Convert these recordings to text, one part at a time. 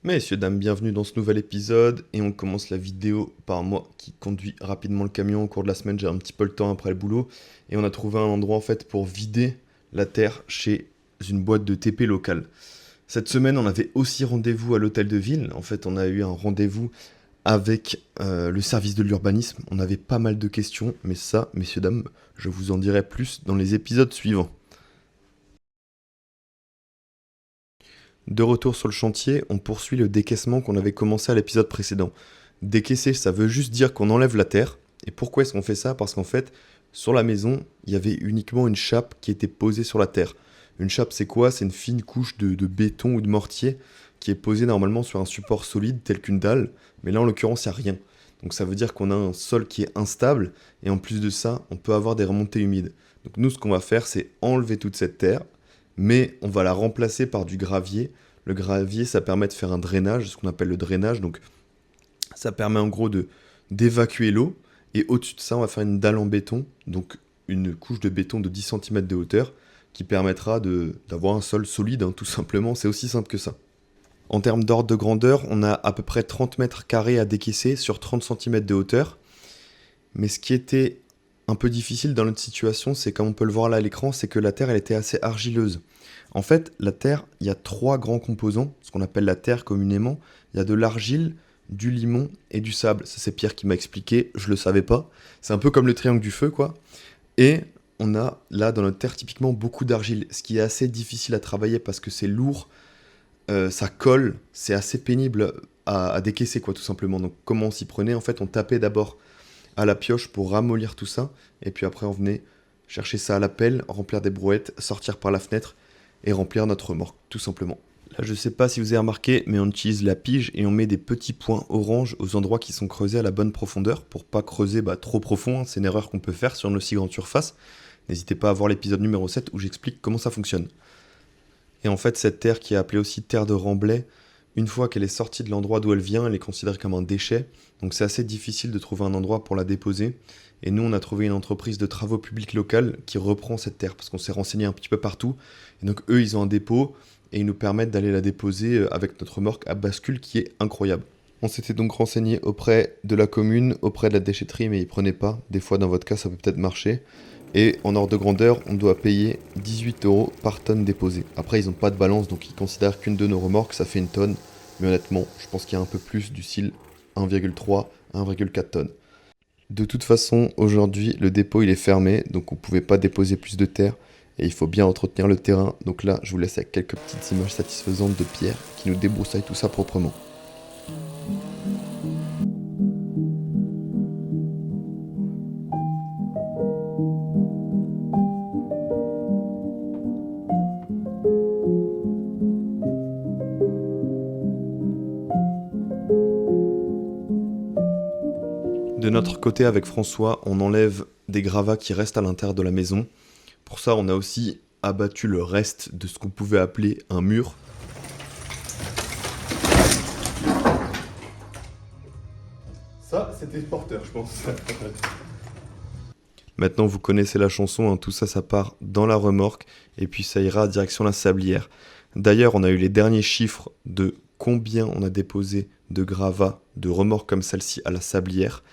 Messieurs, dames, bienvenue dans ce nouvel épisode et on commence la vidéo par moi qui conduis rapidement le camion au cours de la semaine. J'ai un petit peu le temps après le boulot et on a trouvé un endroit en fait pour vider la terre chez une boîte de TP locale. Cette semaine, on avait aussi rendez-vous à l'hôtel de ville. En fait, on a eu un rendez-vous avec le service de l'urbanisme. On avait pas mal de questions, mais ça, messieurs, dames, je vous en dirai plus dans les épisodes suivants. De retour sur le chantier, on poursuit le décaissement qu'on avait commencé à l'épisode précédent. Décaisser, ça veut juste dire qu'on enlève la terre. Et pourquoi est-ce qu'on fait ça? Parce qu'en fait, sur la maison, il y avait uniquement une chape qui était posée sur la terre. Une chape, c'est quoi? C'est une fine couche de béton ou de mortier qui est posée normalement sur un support solide tel qu'une dalle. Mais là, en l'occurrence, il n'y a rien. Donc ça veut dire qu'on a un sol qui est instable. Et en plus de ça, on peut avoir des remontées humides. Donc nous, ce qu'on va faire, c'est enlever toute cette terre, mais on va la remplacer par du gravier. Le gravier, ça permet de faire un drainage, ce qu'on appelle le drainage. Donc, ça permet en gros de d'évacuer l'eau. Et au-dessus de ça, on va faire une dalle en béton, donc une couche de béton de 10 centimètres de hauteur, qui permettra d'avoir un sol solide, hein, tout simplement. C'est aussi simple que ça. En termes d'ordre de grandeur, on a à peu près 30 mètres carrés à décaisser sur 30 centimètres de hauteur. Mais ce qui était un peu difficile dans notre situation, c'est comme on peut le voir là à l'écran, c'est que la terre, elle était assez argileuse. En fait, la terre, il y a trois grands composants, ce qu'on appelle la terre communément. Il y a de l'argile, du limon et du sable. Ça, c'est Pierre qui m'a expliqué, je le savais pas. C'est un peu comme le triangle du feu, quoi. Et on a là dans notre terre typiquement beaucoup d'argile, ce qui est assez difficile à travailler parce que c'est lourd, ça colle, c'est assez pénible à décaisser, quoi, tout simplement. Donc, comment on s'y prenait? En fait, on tapait d'abord à la pioche pour ramollir tout ça, et puis après, on venait chercher ça à la pelle, remplir des brouettes, sortir par la fenêtre et remplir notre remorque, tout simplement. Là, je sais pas si vous avez remarqué, mais on utilise la pige et on met des petits points orange aux endroits qui sont creusés à la bonne profondeur pour pas creuser trop profond, hein. C'est une erreur qu'on peut faire sur une aussi grande surface. N'hésitez pas à voir l'épisode numéro 7 où j'explique comment ça fonctionne. Et en fait, cette terre qui est appelée aussi terre de remblai, une fois qu'elle est sortie de l'endroit d'où elle vient, elle est considérée comme un déchet. Donc c'est assez difficile de trouver un endroit pour la déposer. Et nous, on a trouvé une entreprise de travaux publics locale qui reprend cette terre, parce qu'on s'est renseigné un petit peu partout. Et donc eux, ils ont un dépôt, et ils nous permettent d'aller la déposer avec notre remorque à bascule qui est incroyable. On s'était donc renseigné auprès de la commune, auprès de la déchetterie, mais ils prenaient pas. Des fois, dans votre cas, ça peut peut-être marcher. Et en ordre de grandeur, on doit payer 18 euros par tonne déposée. Après, ils n'ont pas de balance, donc ils considèrent qu'une de nos remorques, ça fait une tonne. Mais honnêtement, je pense qu'il y a un peu plus du style 1,3 à 1,4 tonnes. De toute façon, aujourd'hui, le dépôt il est fermé, donc on ne pouvait pas déposer plus de terre. Et il faut bien entretenir le terrain. Donc là, je vous laisse avec quelques petites images satisfaisantes de Pierre qui nous débroussaille tout ça proprement. De notre côté, avec François, on enlève des gravats qui restent à l'intérieur de la maison. Pour ça, on a aussi abattu le reste de ce qu'on pouvait appeler un mur. Ça, c'était porteur, je pense. Maintenant, vous connaissez la chanson, hein, tout ça, ça part dans la remorque, et puis ça ira direction la sablière. D'ailleurs, on a eu les derniers chiffres de combien on a déposé de gravats, de remorques comme celle-ci à la sablière,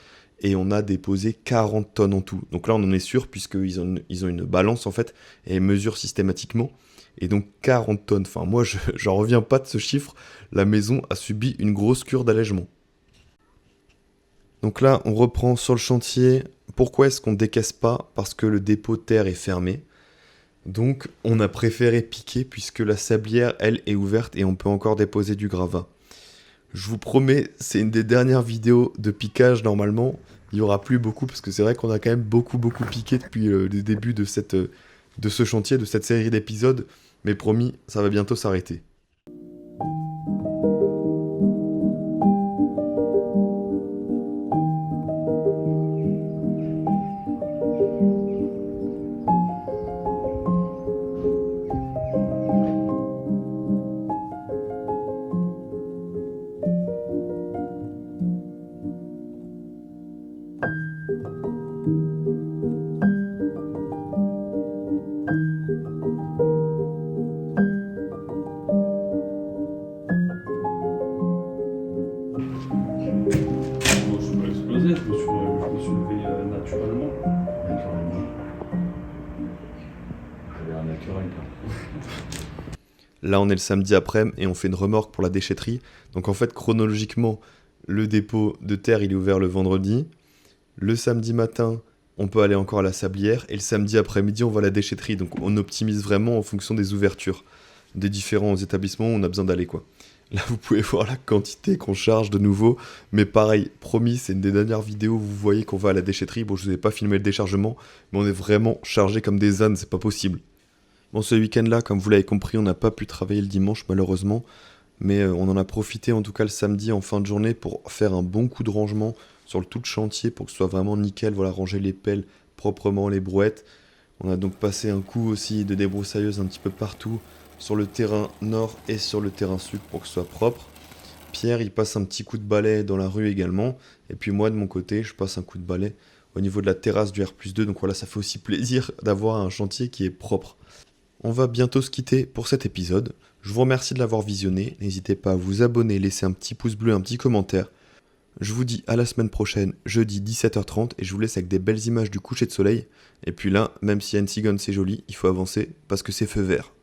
et on a déposé 40 tonnes en tout. Donc là, on en est sûr, puisqu'ils ont une balance, en fait, et ils mesurent systématiquement, et donc 40 tonnes. Enfin, moi, j'en reviens pas de ce chiffre, la maison a subi une grosse cure d'allègement. Donc là, on reprend sur le chantier. Pourquoi est-ce qu'on décaisse pas? Parce que le dépôt de terre est fermé. Donc, on a préféré piquer puisque la sablière, elle, est ouverte et on peut encore déposer du gravat. Je vous promets, c'est une des dernières vidéos de piquage normalement. Il y aura plus beaucoup parce que c'est vrai qu'on a quand même beaucoup piqué depuis le début de ce chantier, de cette série d'épisodes. Mais promis, ça va bientôt s'arrêter. Là, on est le samedi après-midi et on fait une remorque pour la déchetterie. Donc en fait, chronologiquement, le dépôt de terre, il est ouvert le vendredi. Le samedi matin, on peut aller encore à la sablière. Et le samedi après-midi, on va à la déchetterie. Donc on optimise vraiment en fonction des ouvertures des différents établissements où on a besoin d'aller, quoi. Là, vous pouvez voir la quantité qu'on charge de nouveau. Mais pareil, promis, c'est une des dernières vidéos où vous voyez qu'on va à la déchetterie. Bon, je vous ai pas filmé le déchargement, mais on est vraiment chargé comme des ânes, c'est pas possible. Bon, ce week-end-là, comme vous l'avez compris, on n'a pas pu travailler le dimanche, malheureusement. Mais on en a profité, en tout cas, le samedi, en fin de journée, pour faire un bon coup de rangement sur le tout de chantier, pour que ce soit vraiment nickel. Voilà, ranger les pelles proprement, les brouettes. On a donc passé un coup aussi de débroussailleuse un petit peu partout, sur le terrain nord et sur le terrain sud, pour que ce soit propre. Pierre, il passe un petit coup de balai dans la rue également. Et puis moi, de mon côté, je passe un coup de balai au niveau de la terrasse du R+2. Donc voilà, ça fait aussi plaisir d'avoir un chantier qui est propre. On va bientôt se quitter pour cet épisode. Je vous remercie de l'avoir visionné. N'hésitez pas à vous abonner, laisser un petit pouce bleu, un petit commentaire. Je vous dis à la semaine prochaine, jeudi 17h30, et je vous laisse avec des belles images du coucher de soleil. Et puis là, même si Antigone c'est joli, il faut avancer parce que c'est feu vert.